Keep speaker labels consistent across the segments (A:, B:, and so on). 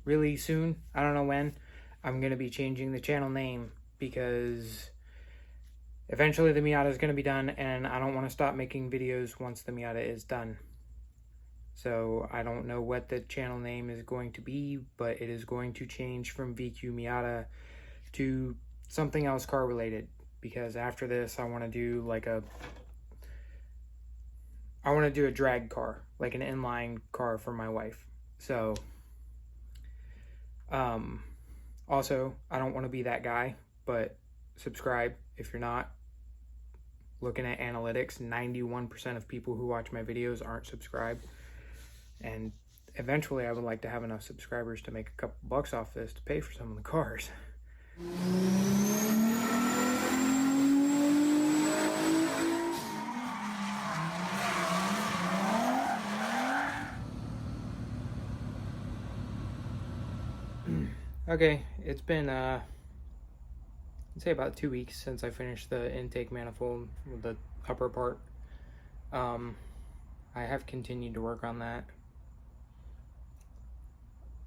A: really soon. I don't know when. I'm going to be changing the channel name because eventually the Miata is going to be done, and I don't want to stop making videos once the Miata is done. So I don't know what the channel name is going to be, but it is going to change from VQ Miata to something else car related, because after this I want to do like a drag car, like an inline car for my wife. So also, I don't want to be that guy, but subscribe if you're not. Looking at analytics, 91% of people who watch my videos aren't subscribed. And eventually I would like to have enough subscribers to make a couple bucks off this to pay for some of the cars. Okay, it's been I'd say about 2 weeks since I finished the intake manifold with the upper part. I have continued to work on that.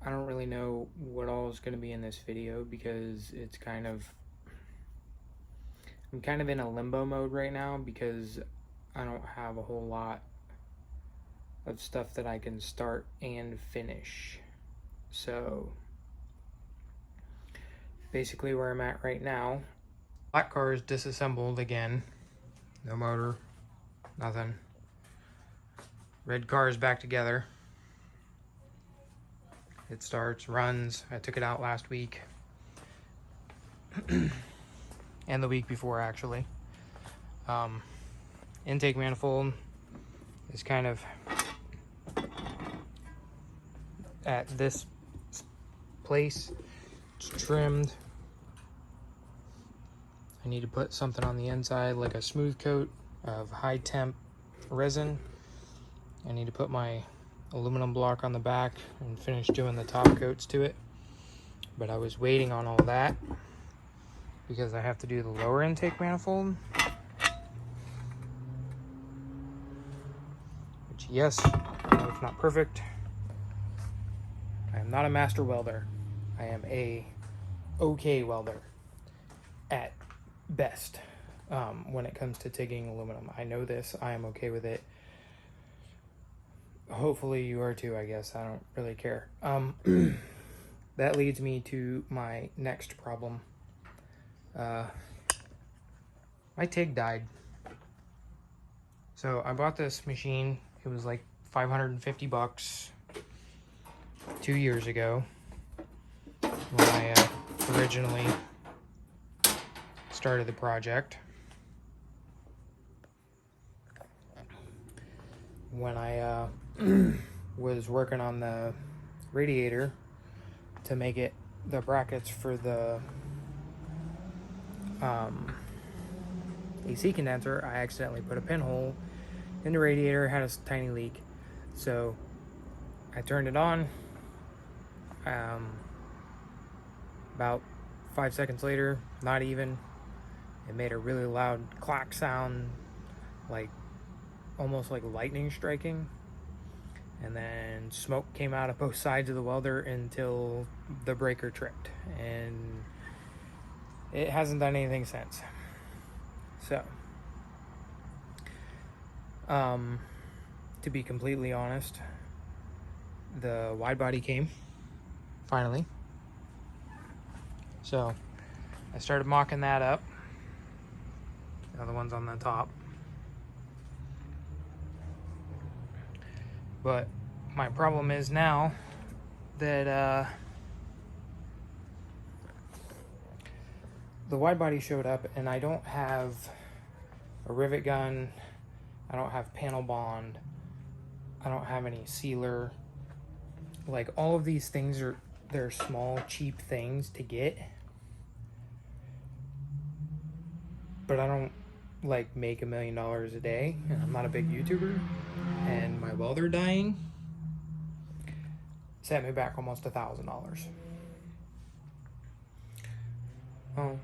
A: I don't really know what all is going to be in this video because it's I'm kind of in a limbo mode right now because I don't have a whole lot of stuff that I can start and finish. So basically where I'm at right now, black car is disassembled again. No motor, nothing. Red car is back together. It starts, runs. I took it out last week. And the week before, actually. Intake manifold is kind of at this place. It's trimmed. I need to put something on the inside, like a smooth coat of high temp resin. I need to put my aluminum block on the back and finish doing the top coats to it. But I was waiting on all that because I have to do the lower intake manifold. Which, yes, I know it's not perfect. I am not a master welder. I am a okay welder at best when it comes to TIGging aluminum. I know this. I am okay with it. Hopefully you are too, I guess. I don't really care. That leads me to my next problem. My TIG died. So I bought this machine. It was like 550 bucks 2 years ago when I originally started the project. When I was working on the radiator to make it the brackets for the AC condenser, I accidentally put a pinhole in the radiator, had a tiny leak. So I turned it on. About 5 seconds later, not even, it made a really loud clack sound, like almost like lightning striking. And then smoke came out of both sides of the welder until the breaker tripped, and it hasn't done anything since. So to be completely honest, the wide body came finally, so I started mocking that up. The other one's on the top. But my problem is now that the wide body showed up and I don't have a rivet gun, I don't have panel bond, I don't have any sealer. Like, all of these things they're small, cheap things to get. But I don't like make $1 million a day, and I'm not a big YouTuber, and my welder dying set me back almost $1,000. Oh,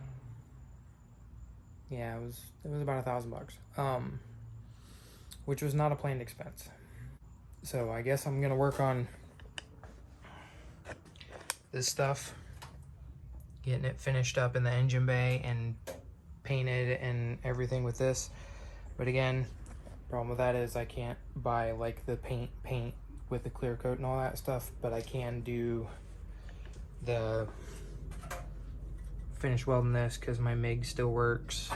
A: yeah, it was about $1,000, which was not a planned expense. So I guess I'm gonna work on this stuff, getting it finished up in the engine bay and painted and everything with this. But again, problem with that is I can't buy like the paint with the clear coat and all that stuff, but I can do the finish welding this because my MIG still works.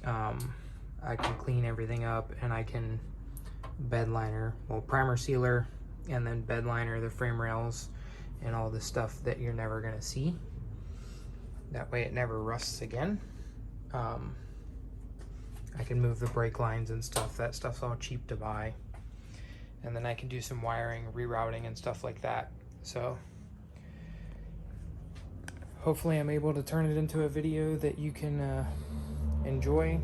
A: I can clean everything up, and I can bed liner, well, primer sealer, and then bed liner the frame rails and all the stuff that you're never gonna see. That way it never rusts again. I can move the brake lines and stuff. That stuff's all cheap to buy. And then I can do some wiring, rerouting, and stuff like that. So hopefully I'm able to turn it into a video that you can enjoy.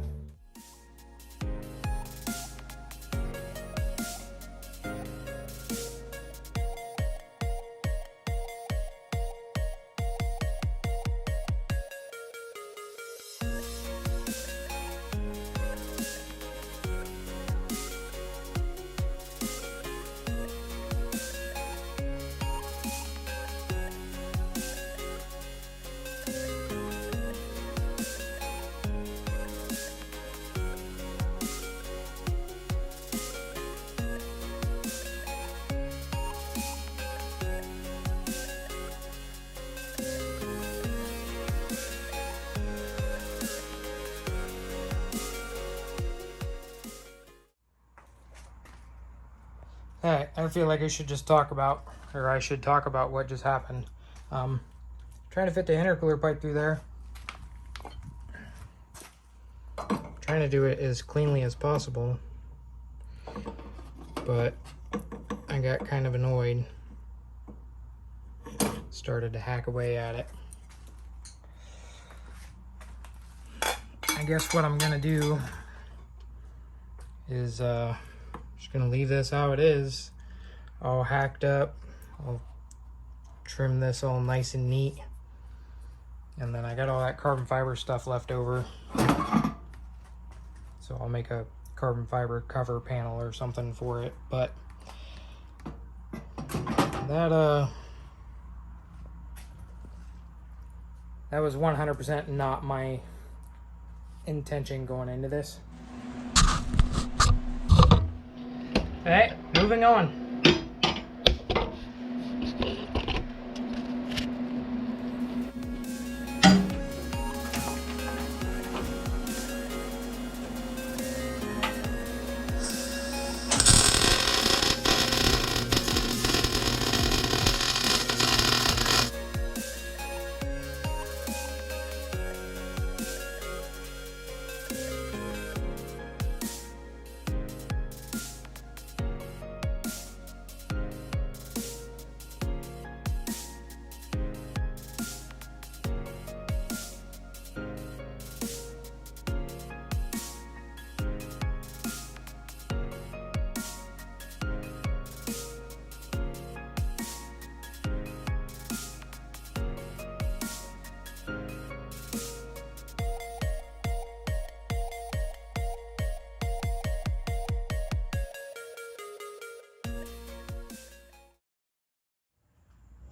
A: Alright, I feel like I should talk about what just happened. Trying to fit the intercooler pipe through there. Trying to do it as cleanly as possible, but I got kind of annoyed. Started to hack away at it. I guess what I'm gonna do is just gonna leave this how it is, all hacked up. I'll trim this all nice and neat, and then I got all that carbon fiber stuff left over, so I'll make a carbon fiber cover panel or something for it. But that was 100% not my intention going into this. Alright, moving on.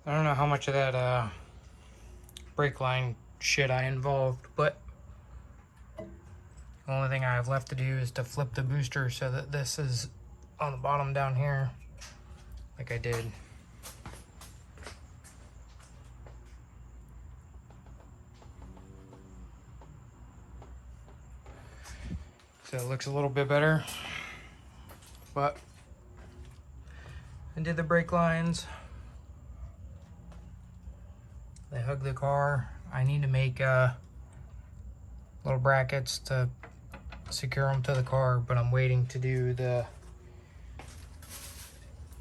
A: I don't know how much of that brake line shit I involved, but the only thing I have left to do is to flip the booster so that this is on the bottom down here, like I did. So it looks a little bit better, but I did the brake lines. They hug the car. I need to make little brackets to secure them to the car, but I'm waiting to do the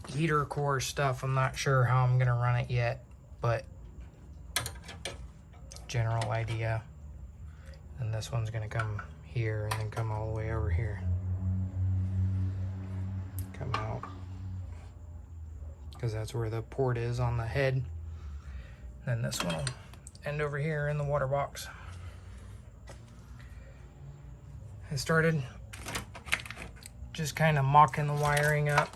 A: heater core stuff. I'm not sure how I'm gonna run it yet, but general idea. And this one's gonna come here and then come all the way over here. Come out, because that's where the port is on the head. Then this one will end over here in the water box. I started just kind of mocking the wiring up.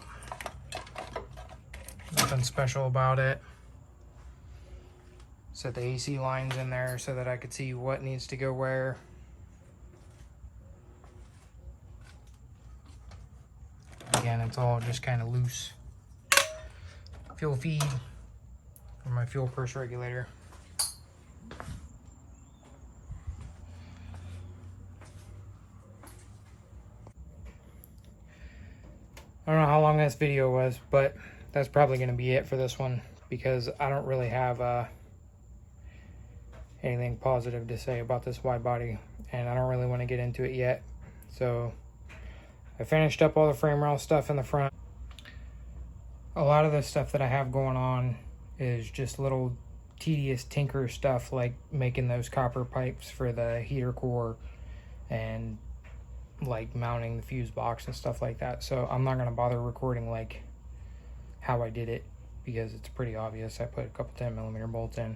A: Nothing special about it. Set the AC lines in there so that I could see what needs to go where. Again, it's all just kind of loose. Fuel feed for my fuel purse regulator. I don't know how long this video was, but that's probably going to be it for this one, because I don't really have anything positive to say about this wide body, and I don't really want to get into it yet. So I finished up all the frame rail stuff in the front. A lot of the stuff that I have going on is just little tedious tinker stuff, like making those copper pipes for the heater core and like mounting the fuse box and stuff like that. So I'm not going to bother recording like how I did it, because it's pretty obvious. I put a couple 10mm bolts in.